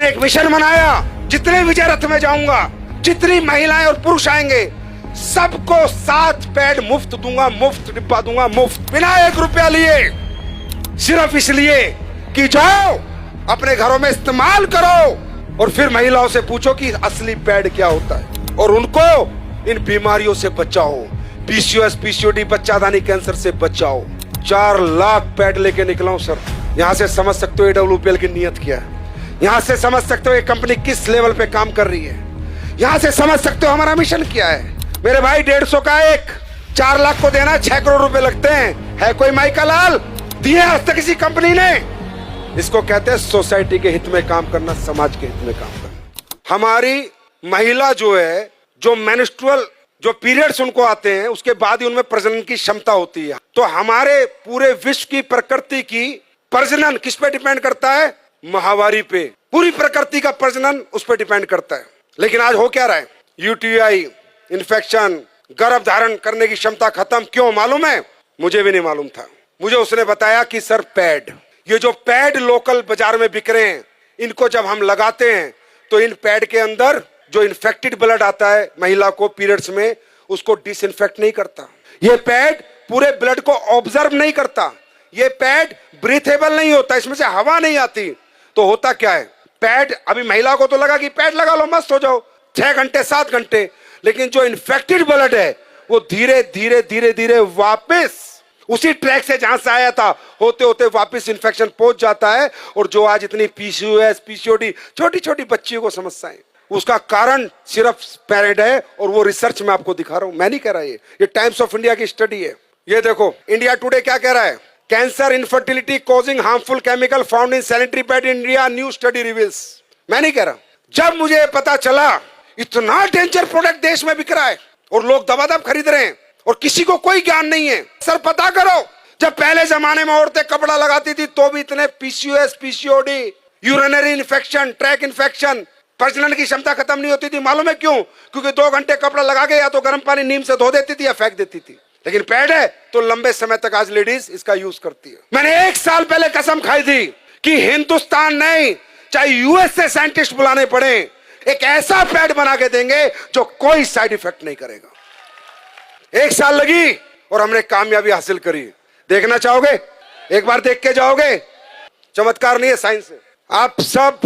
एक मिशन बनाया, जितने विजय रथ में जाऊंगा, जितनी महिलाएं और पुरुष आएंगे, सबको 7 पैड मुफ्त दूंगा, मुफ्त डिब्बा दूंगा, मुफ्त, बिना 1 रुपया लिए, सिर्फ इसलिए कि जाओ अपने घरों में इस्तेमाल करो और फिर महिलाओं से पूछो कि असली पैड क्या होता है और उनको इन बीमारियों से बचाओ, पीसीओएस, पीसीओडी, बच्चादानी कैंसर से बचाओ। 4 लाख पैड लेके निकला हूं सर। यहां से समझ सकते हो AWPL की नीयत क्या है, यहां से समझ सकते हो ये कंपनी किस लेवल पे काम कर रही है, यहां से समझ सकते हो हमारा मिशन क्या है। मेरे भाई 150 का एक, 4 लाख को देना 6 करोड़ रुपए लगते हैं। है कोई माई का लाल दिए आज तक किसी कंपनी ने? इसको कहते हैं सोसाइटी के हित में काम करना, समाज के हित में काम करना। हमारी महिला जो है, जो मेंस्ट्रुअल जो पीरियड्स उनको आते हैं, उसके बाद ही उनमें प्रजनन की क्षमता होती है। तो हमारे पूरे विश्व की प्रकृति की प्रजनन किस पे डिपेंड करता है? माहवारी पे। पूरी प्रकृति का प्रजनन उस पर डिपेंड करता है। लेकिन आज हो क्या रहा है? यूटीआई, इन्फेक्शन, गर्भ धारण करने की क्षमता खत्म। क्यों मालूम है? मुझे भी नहीं मालूम था। मुझे उसने बताया कि सर पैड, ये जो पैड लोकल बाजार में बिक रहे हैं, इनको जब हम लगाते हैं तो इन पैड के अंदर जो इन्फेक्टेड ब्लड आता है महिला को पीरियड्स में, उसको डिसइंफेक्ट नहीं करता। ये पैड पूरे ब्लड को ऑब्जर्व नहीं करता। ये पैड ब्रीथेबल नहीं होता, इसमें से हवा नहीं आती। तो होता क्या है? पैड, अभी महिला को तो लगा कि पैड लगा लो मस्त हो जाओ, 6 घंटे 7 घंटे, लेकिन जो इन्फेक्टेड ब्लड है वो धीरे धीरे धीरे धीरे वापस उसी ट्रैक से जहां से आया था होते होते वापस इन्फेक्शन पहुंच जाता है। और जो आज इतनी पीसीओएस, पीसीओडी, छोटी छोटी बच्चियों को समस्याएं, उसका कारण सिर्फ पैड है। और वो रिसर्च में आपको दिखा रहा हूं, मैं नहीं कह रहा, ये टाइम्स ऑफ इंडिया की स्टडी है। ये देखो इंडिया टुडे क्या कह रहा है? Cancer, infertility causing harmful chemical found in sanitary pad in India, new study reveals. मैं नहीं कह रहा। जब मुझे पता चला इतना डेंजर प्रोडक्ट देश में बिक रहा है और लोग दबादब खरीद रहे हैं और किसी को कोई ज्ञान नहीं है, सर पता करो, जब पहले जमाने में औरतें कपड़ा लगाती थी तो भी इतने PCOS, PCOD, urinary infection, track infection, प्रजनन की क्षमता खत्म नहीं होती थी। मालूम है क्यों? क्योंकि 2 घंटे कपड़ा लगा के या तो गर्म पानी नीम से धो देती थी या फेंक देती थी। लेकिन पैड है तो लंबे समय तक आज लेडीज इसका यूज करती है। मैंने 1 साल पहले कसम खाई थी कि हिंदुस्तान नहीं, चाहे यूएस से साइंटिस्ट बुलाने पड़े, एक ऐसा पैड बना के देंगे जो कोई साइड इफेक्ट नहीं करेगा। 1 साल लगी और हमने कामयाबी हासिल करी। देखना चाहोगे? एक बार देख के जाओगे। चमत्कार नहीं है, साइंस है। आप सब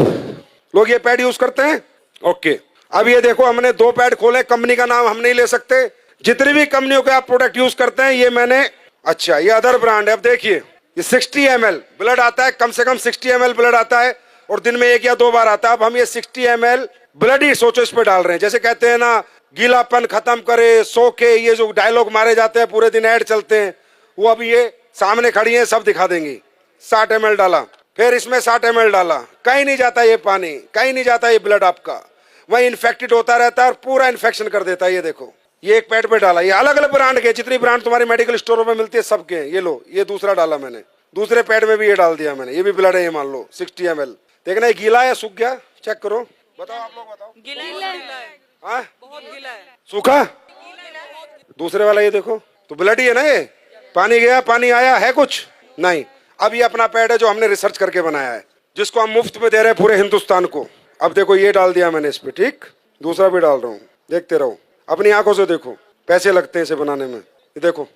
लोग ये पैड यूज करते हैं? ओके, अब ये देखो हमने 2 पैड खोले। कंपनी का नाम हम नहीं ले सकते। जितनी भी कंपनियों के आप प्रोडक्ट यूज करते हैं, ये मैंने, अच्छा ये अदर ब्रांड है। अब देखिए ये 60 ml ब्लड आता है, कम से कम 60 ml ब्लड आता है और दिन में 1 या 2 बार आता है। अब हम ये 60 ml ब्लड ही सोचो इस पे डाल रहे हैं। जैसे कहते हैं ना, गीलापन खत्म करे, सो के, ये जो डायलॉग मारे जाते हैं, पूरे दिन ऐड चलते हैं, वो अब ये सामने खड़ी है, सब दिखा देंगी। 60 ml डाला, फिर इसमें 60 ml डाला, कहीं नहीं जाता ये पानी, कहीं नहीं जाता ये ब्लड आपका, वही इन्फेक्टेड होता रहता है और पूरा इन्फेक्शन कर देता है। ये देखो ये एक पैड पे डाला, ये अलग अलग ब्रांड के, जितनी ब्रांड तुम्हारी मेडिकल स्टोरों में मिलती है सबके। ये लो, ये दूसरा डाला मैंने, दूसरे पैड में भी ये डाल दिया मैंने, ये भी ब्लड है, ये मान लो 60 ml। देखना ये गीला है, सूख गया, चेक करो, बताओ आप लोग बताओ। गीला है, हाँ बहुत गीला है। सूखा? दूसरे वाला ये देखो, तो ब्लड ही है ना ये। पानी गया, पानी आया है कुछ नहीं। अब ये अपना पैड है जो हमने रिसर्च करके बनाया है, जिसको हम मुफ्त में दे रहे हैं पूरे हिंदुस्तान को। अब देखो ये डाल दिया मैंने इस पे, ठीक, दूसरा भी डाल रहा हूँ, देखते रहो, अपनी आंखों से देखो। पैसे लगते हैं इसे बनाने में। ये देखो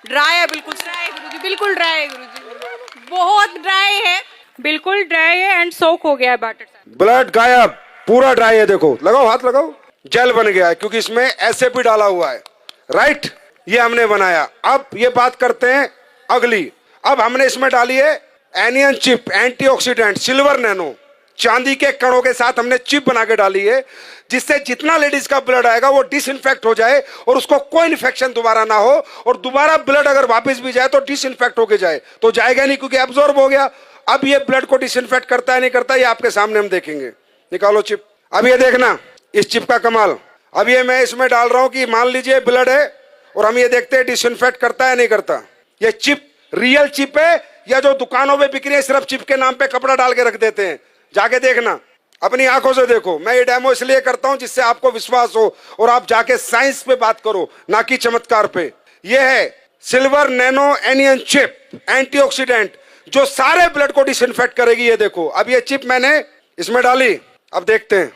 ड्राई है, बिल्कुल ड्राई है गुरुजी, बिल्कुल ड्राई है गुरुजी, बहुत ड्राई है, बिल्कुल ड्राई है एंड सोक हो गया है वाटर से। ब्लड गायब, पूरा ड्राई है। देखो, लगाओ हाथ लगाओ, जेल बन गया है क्योंकि इसमें ऐसे भी डाला हुआ है, राइट। ये हमने बनाया। अब ये बात करते हैं अगली। अब हमने इसमें डाली है anion chip, antioxidant, silver nano, चांदी के कणों के साथ हमने चिप बना के डाली है, जिससे जितना लेडीज का ब्लड आएगा वो डिसइंफेक्ट हो जाए और उसको कोई इन्फेक्शन दोबारा ना हो। और दोबारा ब्लड अगर वापस भी जाए तो डिसइंफेक्ट होके जाए, तो जाएगा नहीं क्योंकि एब्जॉर्ब हो गया। अब ये ब्लड को डिसइंफेक्ट करता है नहीं करता, ये आपके सामने हम देखेंगे। निकालो चिप। अब ये देखना इस चिप का कमाल। अब ये मैं इसमें डाल रहा हूं कि मान लीजिए ब्लड है और हम ये देखते हैं डिसइंफेक्ट करता है नहीं करता। ये चिप रियल चिप है या जो दुकानों में बिक रही है सिर्फ चिप के नाम पे कपड़ा डाल के रख देते हैं? जाके देखना, अपनी आंखों से देखो। मैं ये डेमो इसलिए करता हूं जिससे आपको विश्वास हो और आप जाके साइंस पे बात करो, ना कि चमत्कार पे। ये है silver nano anion chip antioxidant, जो सारे ब्लड को डिसइंफेक्ट करेगी। ये देखो, अब ये चिप मैंने इसमें डाली, अब देखते हैं।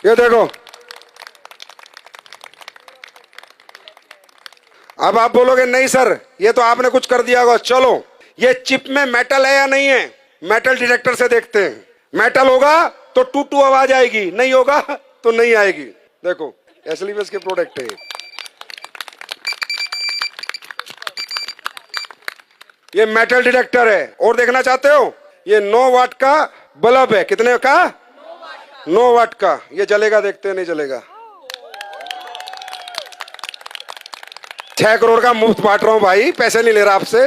ये देखो, अब आप बोलोगे नहीं सर ये तो आपने कुछ कर दिया होगा। चलो ये चिप में मेटल है या नहीं है, मेटल डिटेक्टर से देखते हैं। मेटल होगा तो टू टू आवाज आएगी, नहीं होगा तो नहीं आएगी। देखो एसलीवेस के प्रोडक्ट है ये मेटल डिटेक्टर है। और देखना चाहते हो, ये 9 वाट का बल्ब है। कितने का? 9 वाट का। ये जलेगा, देखते हैं नहीं जलेगा। 6 करोड़ का मुफ्त बांट रहा हूं भाई, पैसे नहीं ले रहा आपसे।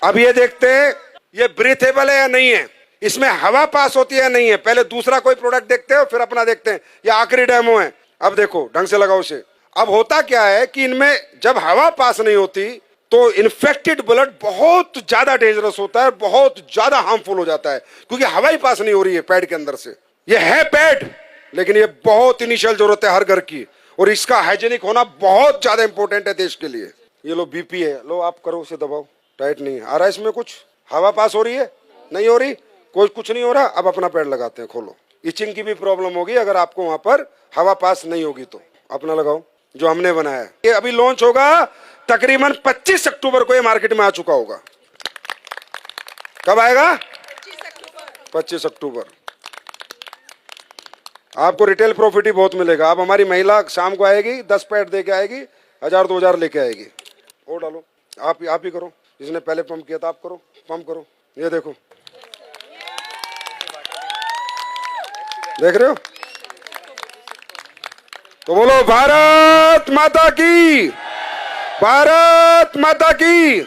अब ये देखते हैं ये ब्रीथेबल है या नहीं है, इसमें हवा पास होती है या नहीं है। पहले दूसरा कोई प्रोडक्ट देखते हो फिर अपना देखते हैं। ये आखिरी डेमो है। अब देखो ढंग से लगाओ इसे। अब होता क्या है कि इनमें जब हवा पास नहीं होती तो इन्फेक्टेड ब्लड बहुत ज्यादा डेंजरस होता है, बहुत ज्यादा हार्मफुल हो जाता है, क्योंकि हवा ही पास नहीं हो रही है पैड के अंदर से। ये है पैड, लेकिन ये बहुत इनिशियल जरूरत है हर घर की, और इसका हाइजीनिक होना बहुत ज्यादा इंपॉर्टेंट है देश के लिए। ये लो बीपी है, लो आप करो, उसे दबाओ। टाइट नहीं है, आ रहा है इसमें कुछ? हवा पास हो रही है? नहीं हो रही? कोई कुछ नहीं हो रहा। अब अपना पैड लगाते हैं, खोलो। इचिंग की भी प्रॉब्लम होगी अगर आपको वहां पर हवा पास नहीं होगी तो। अपना लगाओ जो हमने बनाया है। ये अभी लॉन्च होगा तकरीबन 25 अक्टूबर को, ये मार्केट में आ चुका होगा। कब आएगा? 25 अक्टूबर। आपको रिटेल प्रॉफिट ही बहुत मिलेगा। अब हमारी महिला शाम को आएगी, 10 पैड दे के आएगी, 1000-2000 लेके आएगी। और डालो, आप ही करो। जिसने पहले पंप किया था आप करो, पंप करो। ये देखो, देख रहे हो? तो बोलो भारत माता की, भारत माता की।